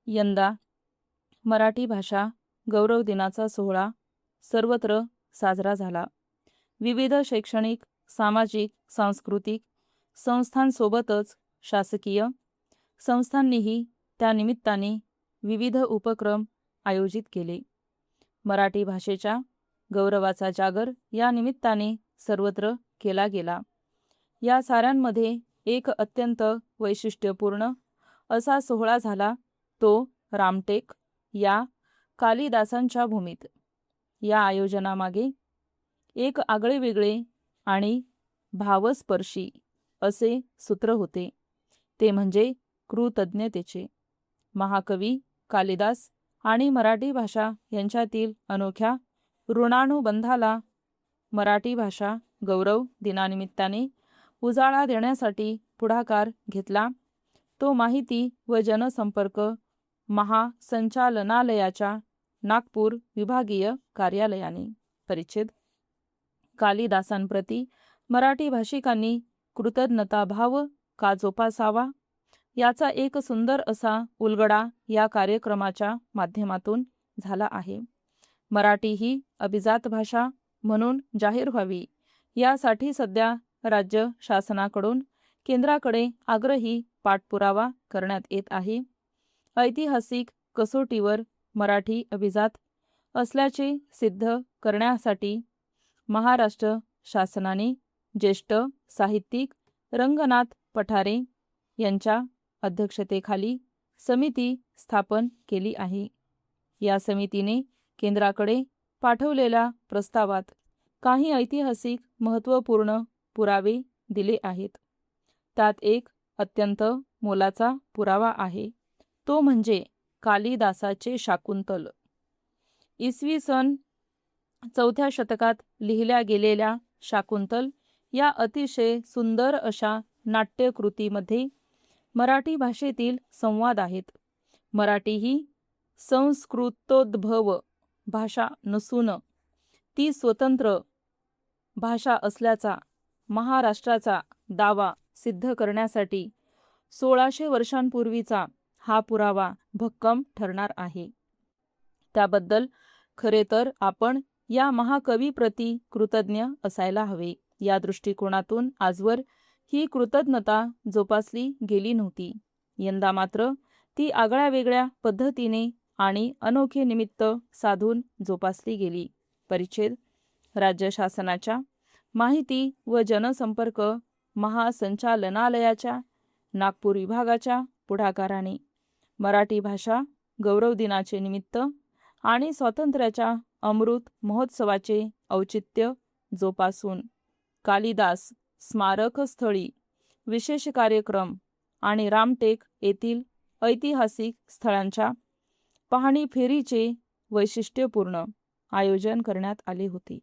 यंदा मराठी भाषा गौरव दिनाचा सोहळा सर्वत्र साजरा झाला. विविध शैक्षणिक, सामाजिक, सांस्कृतिक संस्थांसोबतच शासकीय संस्थांनीही त्या निमित्ताने विविध उपक्रम आयोजित केले. मराठी भाषेच्या गौरवाचा जागर या निमित्ताने सर्वत्र केला गेला. या साऱ्यांमध्ये एक अत्यंत वैशिष्ट्यपूर्ण असा सोहळा झाला तो रामटेक या कालिदासांच्या भूमीत. या आयोजनामागे एक आगळेवेगळे आणि भावस्पर्शी असे सूत्र होते, ते म्हणजे कृतज्ञतेचे. महाकवी कालिदास आणि मराठी भाषा यांच्यातील अनोख्या ऋणानुबंधाला मराठी भाषा गौरव दिनानिमित्ताने उजाळा देण्यासाठी पुढाकार घेतला तो माहिती व जनसंपर्क महासंचालनालयाच्या नागपूर विभागीय कार्यालयाने. परिच्छेद कालिदासांप्रती मराठी भाषिकांनी कृतज्ञताभाव का जोपासावा याचा एक सुंदर असा उलगडा या कार्यक्रमाच्या माध्यमातून झाला आहे. मराठी ही अभिजात भाषा म्हणून जाहीर व्हावी यासाठी सध्या राज्य शासनाकडून केंद्राकडे आग्रही पाठपुरावा करण्यात येत आहे. ऐतिहासिक कसोटीवर मराठी अभिजात असल्याचे सिद्ध करण्यासाठी महाराष्ट्र शासनाने ज्येष्ठ साहित्यिक रंगनाथ पठारे यांच्या अध्यक्षतेखाली समिती स्थापन केली आहे. या समितीने केंद्राकडे पाठवलेल्या प्रस्तावात काही ऐतिहासिक महत्त्वपूर्ण पुरावे दिले आहेत. त्यात एक अत्यंत मोलाचा पुरावा आहे, तो म्हणजे कालिदासाचे शाकुंतल. इसवी सन 4थ्या शतकात लिहिल्या गेलेल्या शाकुंतल या अतिशय सुंदर अशा नाट्यकृतीमध्ये मराठी भाषेतील संवाद आहेत. मराठी ही संस्कृतोद्भव भाषा नसून ती स्वतंत्र भाषा असल्याचा महाराष्ट्राचा दावा सिद्ध करण्यासाठी 1600 वर्षांपूर्वीचा हा पुरावा भक्कम ठरणार आहे. त्याबद्दल खरे तर आपण या महाकवीप्रती कृतज्ञ असायला हवे. या दृष्टिकोनातून आजवर ही कृतज्ञता जोपासली गेली नव्हती. यंदा मात्र ती आगळ्या पद्धतीने आणि अनोखे निमित्त साधून जोपासली गेली. परिच्छेद राज्य शासनाच्या माहिती व जनसंपर्क महासंचालनालयाच्या नागपूर विभागाच्या पुढाकाराने मराठी भाषा गौरव दिनाचे निमित्त आणि स्वातंत्र्याच्या अमृत महोत्सवाचे औचित्य जोपासून कालिदास स्मारक स्थळी विशेष कार्यक्रम आणि रामटेक येथील ऐतिहासिक स्थळांच्या पाहणी फेरीचे वैशिष्ट्यपूर्ण आयोजन करण्यात आले होते.